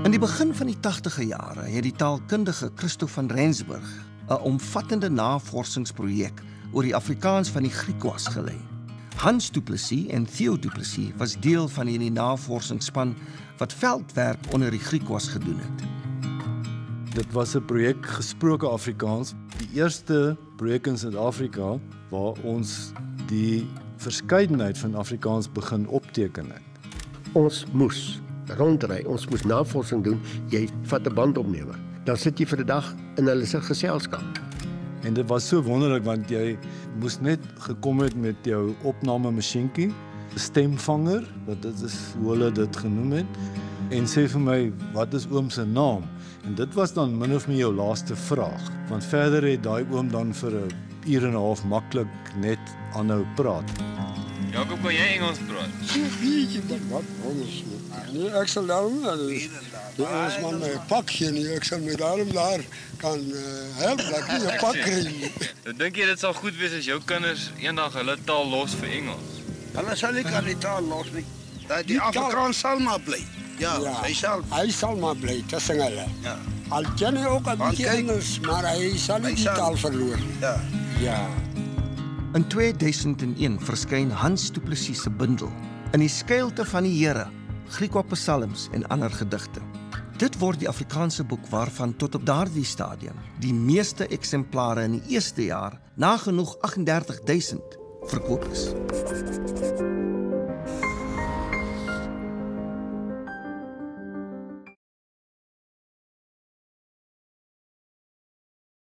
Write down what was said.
In die begin van die 80e jare het die taalkundige Christo van Rensburg 'n omvattende navorsingsprojek oor die Afrikaans van die Griekwas gelei. Hans Du Plessis en Theo Du Plessis was deel van die navorsingsspan wat veldwerk onder die Griekwas gedoen het. Dit was 'n projek gesproke Afrikaans, die eerste projek in Suid-Afrika waar ons die verskeidenheid van Afrikaans begin opteken het. Ons moes rondry, ons moes navorsing doen, jy vat 'n bandopnemer. Dan sit jy vir 'n dag in hulle se geselskap. En dit was so wonderlik want jy moes net gekom het met jou opnamemasjienkie, 'n stemvanger, wat dit is hoe hulle dit genoem het, en sê vir my, wat is oom se naam? En dit was dan min of meer jou laaste vraag, want verder het daai oom dan vir 'n uur en 'n half maklik net aanhou praat. Jakob, kan jy Engels praat? Bietjie, wat ons nee, ek sal daarom die Engelsman my pak gee nie, ek sal my daarom daar kan help dat ek 'n pak kry. Dink jy dit sal goed wees as jou kinders eendag hulle taal los vir Engels? Hulle sal nie kan die taal los nie. Die Afrikaans sal maar bly. Ja, hy sal maar bly tussen hulle. Ja. Al ken hy ook 'n bietjie Engels, maar hy sal nie die taal verloor nie. Ja. Ja. In 2001 verskyn Hans Du Plessis se bundel In die skuilte van die Here, Griekwa psalms en ander gedigte. Dit word die Afrikaanse boek waarvan tot op daardie stadium die meeste eksemplare in die eerste jaar, nagenoeg 38.000, verkoop is.